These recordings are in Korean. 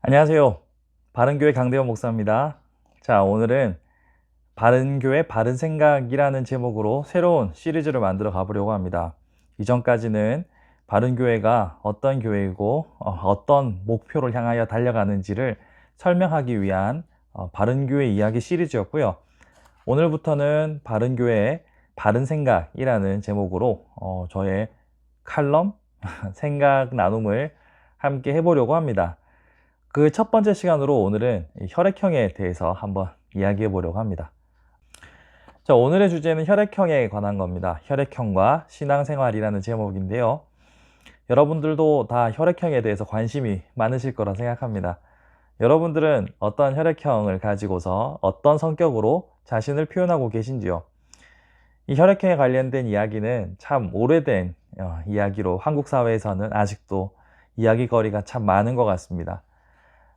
안녕하세요. 바른교회 강대원 목사입니다. 자, 오늘은 바른교회 바른생각이라는 제목으로 새로운 시리즈를 만들어 가보려고 합니다. 이전까지는 바른교회가 어떤 교회이고 어떤 목표를 향하여 달려가는지를 설명하기 위한 바른교회 이야기 시리즈였고요. 오늘부터는 바른교회 바른생각이라는 제목으로 저의 칼럼, 생각 나눔을 함께 해보려고 합니다. 그 첫 번째 시간으로 오늘은 혈액형에 대해서 한번 이야기해 보려고 합니다. 자, 오늘의 주제는 혈액형에 관한 겁니다. 혈액형과 신앙생활이라는 제목인데요. 여러분들도 다 혈액형에 대해서 관심이 많으실 거라 생각합니다. 여러분들은 어떤 혈액형을 가지고서 어떤 성격으로 자신을 표현하고 계신지요? 이 혈액형에 관련된 이야기는 참 오래된 이야기로 한국 사회에서는 아직도 이야기거리가 참 많은 것 같습니다.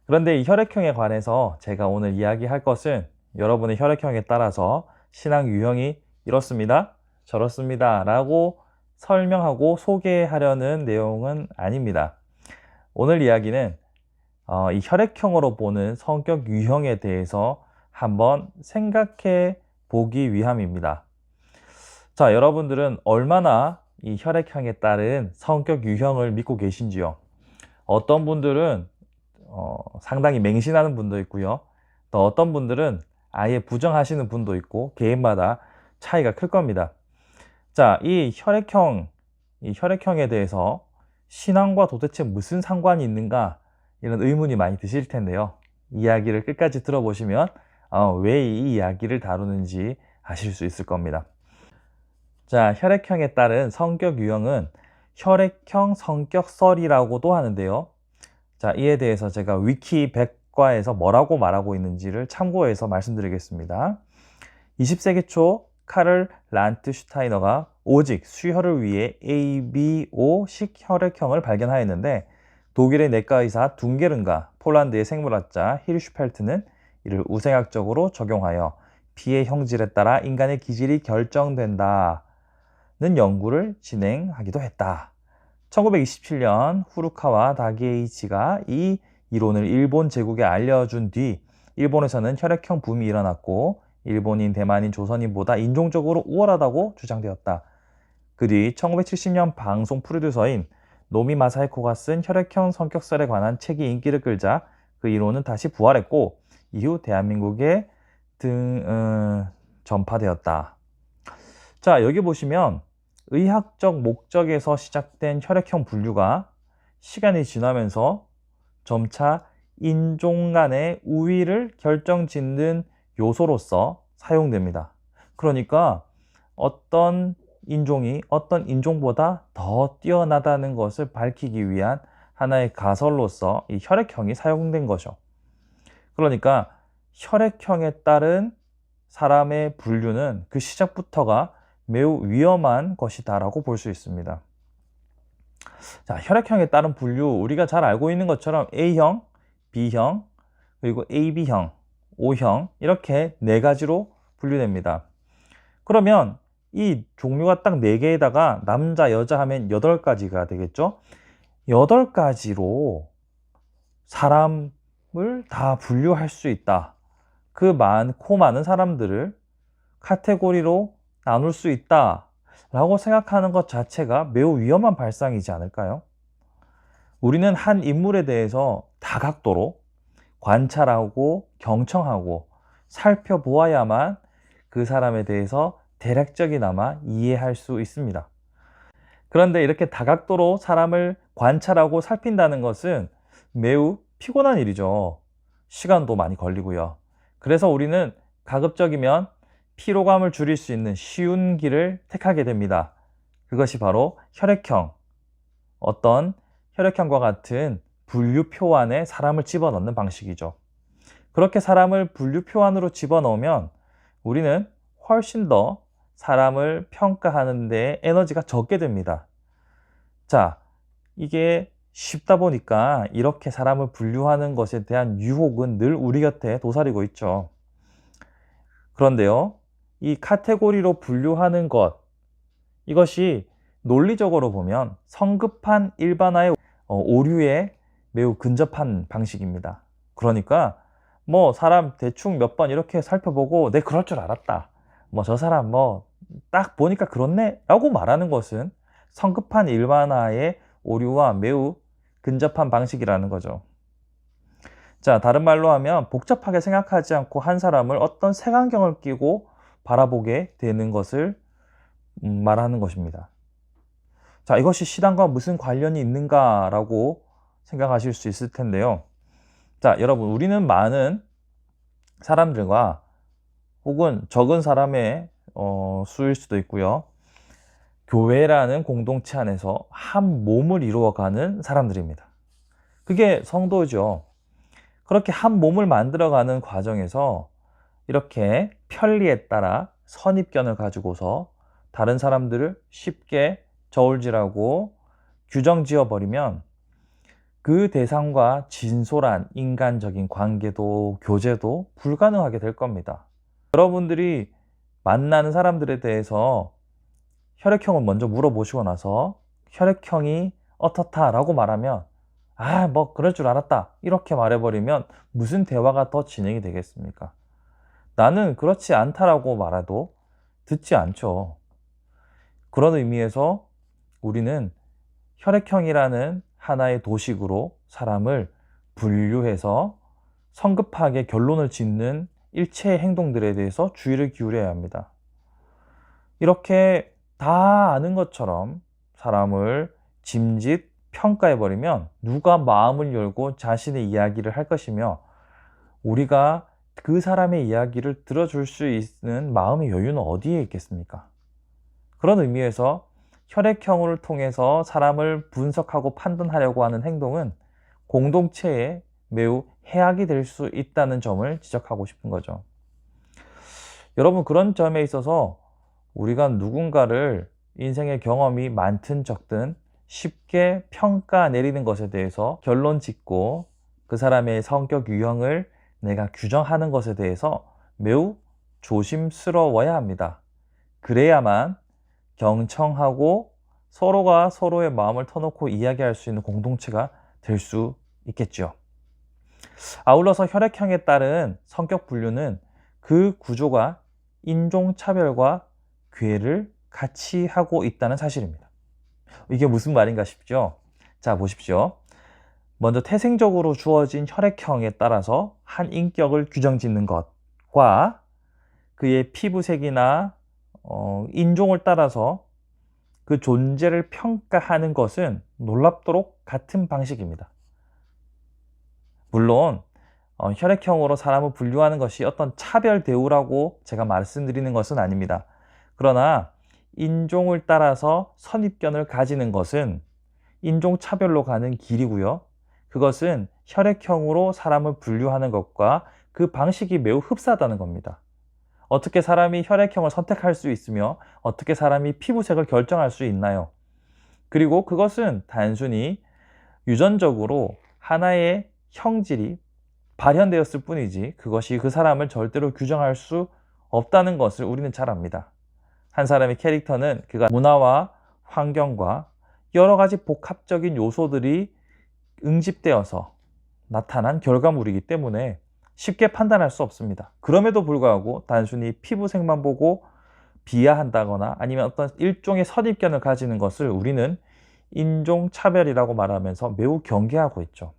그런데 이 혈액형에 관해서 제가 오늘 이야기할 것은 여러분의 혈액형에 따라서 신앙 유형이 이렇습니다, 저렇습니다 라고 설명하고 소개하려는 내용은 아닙니다. 오늘 이야기는 이 혈액형으로 보는 성격 유형에 대해서 한번 생각해 보기 위함입니다. 자, 여러분들은 얼마나 이 혈액형에 따른 성격 유형을 믿고 계신지요? 어떤 분들은 상당히 맹신하는 분도 있고요. 또 어떤 분들은 아예 부정하시는 분도 있고 개인마다 차이가 클 겁니다. 자, 이 혈액형에 대해서 신앙과 도대체 무슨 상관이 있는가 이런 의문이 많이 드실 텐데요. 이야기를 끝까지 들어보시면 왜 이 이야기를 다루는지 아실 수 있을 겁니다. 자, 혈액형에 따른 성격 유형은 혈액형 성격설이라고도 하는데요. 자, 이에 대해서 제가 위키 백과에서 뭐라고 말하고 있는지를 참고해서 말씀드리겠습니다. 20세기 초 카를 란트슈타이너가 오직 수혈을 위해 ABO식 혈액형을 발견하였는데 독일의 내과의사 둥게른과 폴란드의 생물학자 히르슈펠트는 이를 우생학적으로 적용하여 피의 형질에 따라 인간의 기질이 결정된다는 연구를 진행하기도 했다. 1927년 후루카와 다게이치가 이 이론을 일본 제국에 알려준 뒤 일본에서는 혈액형 붐이 일어났고 일본인, 대만인, 조선인보다 인종적으로 우월하다고 주장되었다. 그 뒤 1970년 방송 프로듀서인 노미 마사히코가 쓴 혈액형 성격설에 관한 책이 인기를 끌자 그 이론은 다시 부활했고 이후 대한민국에 전파되었다. 자, 여기 보시면 의학적 목적에서 시작된 혈액형 분류가 시간이 지나면서 점차 인종 간의 우위를 결정짓는 요소로서 사용됩니다. 그러니까 어떤 인종이 어떤 인종보다 더 뛰어나다는 것을 밝히기 위한 하나의 가설로서 이 혈액형이 사용된 거죠. 그러니까 혈액형에 따른 사람의 분류는 그 시작부터가 매우 위험한 것이다라고 볼 수 있습니다. 자, 혈액형에 따른 분류, 우리가 잘 알고 있는 것처럼 A형, B형, 그리고 AB형, O형 이렇게 네 가지로 분류됩니다. 그러면 이 종류가 딱 4개에다가 남자, 여자 하면 8가지가 되겠죠? 8가지로 사람을 다 분류할 수 있다. 그 많고 많은 사람들을 카테고리로 나눌 수 있다 라고 생각하는 것 자체가 매우 위험한 발상이지 않을까요? 우리는 한 인물에 대해서 다각도로 관찰하고 경청하고 살펴보아야만 그 사람에 대해서 대략적이나마 이해할 수 있습니다. 그런데 이렇게 다각도로 사람을 관찰하고 살핀다는 것은 매우 피곤한 일이죠. 시간도 많이 걸리고요. 그래서 우리는 가급적이면 피로감을 줄일 수 있는 쉬운 길을 택하게 됩니다. 그것이 바로 혈액형, 어떤 혈액형과 같은 분류표 안에 사람을 집어넣는 방식이죠. 그렇게 사람을 분류표 안으로 집어넣으면 우리는 훨씬 더 사람을 평가하는 데 에너지가 적게 됩니다. 자, 이게 쉽다 보니까 이렇게 사람을 분류하는 것에 대한 유혹은 늘 우리 곁에 도사리고 있죠. 그런데요, 이 카테고리로 분류하는 것, 이것이 논리적으로 보면 성급한 일반화의 오류에 매우 근접한 방식입니다. 그러니까 뭐 사람 대충 몇 번 이렇게 살펴보고 내 그럴 줄 알았다. 뭐 저 사람 뭐 딱 보니까 그렇네 라고 말하는 것은 성급한 일반화의 오류와 매우 근접한 방식이라는 거죠. 자, 다른 말로 하면 복잡하게 생각하지 않고 한 사람을 어떤 색안경을 끼고 바라보게 되는 것을 말하는 것입니다. 자, 이것이 신앙과 무슨 관련이 있는가라고 생각하실 수 있을 텐데요. 자, 여러분, 우리는 많은 사람들과 혹은 적은 사람의 수일 수도 있고요. 교회라는 공동체 안에서 한 몸을 이루어가는 사람들입니다. 그게 성도죠. 그렇게 한 몸을 만들어가는 과정에서 이렇게 편리에 따라 선입견을 가지고서 다른 사람들을 쉽게 저울질하고 규정 지어버리면 그 대상과 진솔한 인간적인 관계도 교제도 불가능하게 될 겁니다. 여러분들이 만나는 사람들에 대해서 혈액형을 먼저 물어보시고 나서 혈액형이 어떻다라고 말하면 뭐 그럴 줄 알았다 이렇게 말해버리면 무슨 대화가 더 진행이 되겠습니까? 나는 그렇지 않다라고 말해도 듣지 않죠. 그런 의미에서 우리는 혈액형이라는 하나의 도식으로 사람을 분류해서 성급하게 결론을 짓는 일체의 행동들에 대해서 주의를 기울여야 합니다. 이렇게 다 아는 것처럼 사람을 짐짓 평가해버리면 누가 마음을 열고 자신의 이야기를 할 것이며 우리가 그 사람의 이야기를 들어줄 수 있는 마음의 여유는 어디에 있겠습니까? 그런 의미에서 혈액형을 통해서 사람을 분석하고 판단하려고 하는 행동은 공동체에 매우 해악이 될 수 있다는 점을 지적하고 싶은 거죠. 여러분, 그런 점에 있어서 우리가 누군가를 인생의 경험이 많든 적든 쉽게 평가 내리는 것에 대해서 결론 짓고 그 사람의 성격 유형을 내가 규정하는 것에 대해서 매우 조심스러워야 합니다. 그래야만 경청하고 서로가 서로의 마음을 터놓고 이야기할 수 있는 공동체가 될 수 있겠죠. 아울러서 혈액형에 따른 성격 분류는 그 구조가 인종차별과 괴를 같이 하고 있다는 사실입니다. 이게 무슨 말인가 싶죠? 자, 보십시오. 먼저 태생적으로 주어진 혈액형에 따라서 한 인격을 규정짓는 것과 그의 피부색이나 인종을 따라서 그 존재를 평가하는 것은 놀랍도록 같은 방식입니다. 물론 혈액형으로 사람을 분류하는 것이 어떤 차별 대우라고 제가 말씀드리는 것은 아닙니다. 그러나 인종을 따라서 선입견을 가지는 것은 인종차별로 가는 길이고요. 그것은 혈액형으로 사람을 분류하는 것과 그 방식이 매우 흡사하다는 겁니다. 어떻게 사람이 혈액형을 선택할 수 있으며 어떻게 사람이 피부색을 결정할 수 있나요? 그리고 그것은 단순히 유전적으로 하나의 형질이 발현되었을 뿐이지 그것이 그 사람을 절대로 규정할 수 없다는 것을 우리는 잘 압니다. 한 사람의 캐릭터는 그가 문화와 환경과 여러 가지 복합적인 요소들이 응집되어서 나타난 결과물이기 때문에 쉽게 판단할 수 없습니다. 그럼에도 불구하고 단순히 피부색만 보고 비하한다거나 아니면 어떤 일종의 선입견을 가지는 것을 우리는 인종차별이라고 말하면서 매우 경계하고 있죠.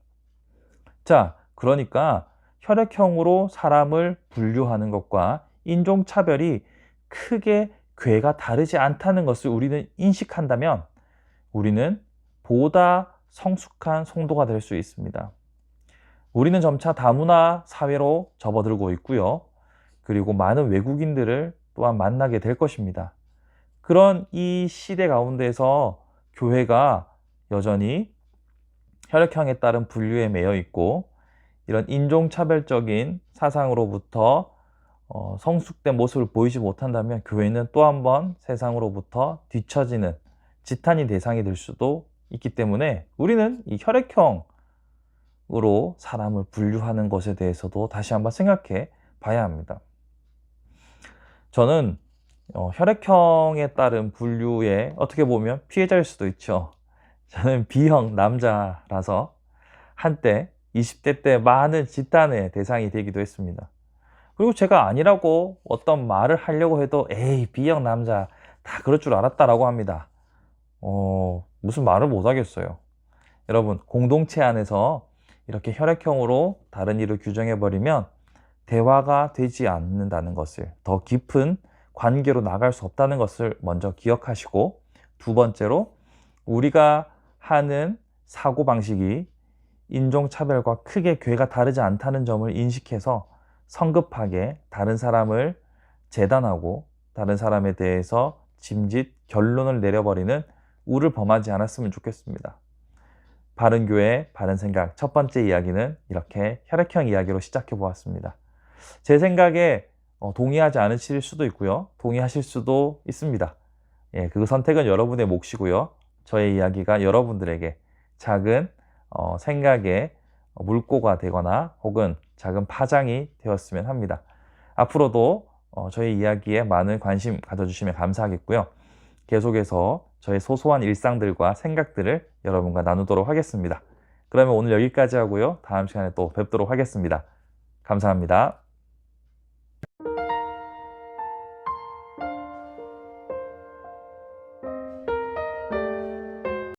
자, 그러니까 혈액형으로 사람을 분류하는 것과 인종차별이 크게 궤가 다르지 않다는 것을 우리는 인식한다면 우리는 보다 성숙한 성도가 될 수 있습니다. 우리는 점차 다문화 사회로 접어들고 있고요. 그리고 많은 외국인들을 또한 만나게 될 것입니다. 그런 이 시대 가운데서 교회가 여전히 혈액형에 따른 분류에 매여 있고 이런 인종차별적인 사상으로부터 성숙된 모습을 보이지 못한다면 교회는 또 한 번 세상으로부터 뒤처지는 지탄이 대상이 될 수도 있기 때문에 우리는 이 혈액형으로 사람을 분류하는 것에 대해서도 다시 한번 생각해 봐야 합니다. 저는 혈액형에 따른 분류에 어떻게 보면 피해자일 수도 있죠. 저는 B형 남자라서 한때 20대 때 많은 집단의 대상이 되기도 했습니다. 그리고 제가 아니라고 어떤 말을 하려고 해도 에이 B형 남자 다 그럴 줄 알았다라고 합니다. 무슨 말을 못 하겠어요. 여러분, 공동체 안에서 이렇게 혈액형으로 다른 이를 규정해 버리면 대화가 되지 않는다는 것을, 더 깊은 관계로 나갈 수 없다는 것을 먼저 기억하시고, 두 번째로 우리가 하는 사고방식이 인종차별과 크게 궤가 다르지 않다는 점을 인식해서 성급하게 다른 사람을 재단하고 다른 사람에 대해서 짐짓 결론을 내려버리는 우를 범하지 않았으면 좋겠습니다. 바른교회, 바른생각 첫 번째 이야기는 이렇게 혈액형 이야기로 시작해 보았습니다. 제 생각에 동의하지 않으실 수도 있고요. 동의하실 수도 있습니다. 예, 그 선택은 여러분의 몫이고요. 저의 이야기가 여러분들에게 작은 생각의 물꼬가 되거나 혹은 작은 파장이 되었으면 합니다. 앞으로도 저희 이야기에 많은 관심 가져주시면 감사하겠고요. 계속해서 저의 소소한 일상들과 생각들을 여러분과 나누도록 하겠습니다. 그러면 오늘 여기까지 하고요. 다음 시간에 또 뵙도록 하겠습니다. 감사합니다.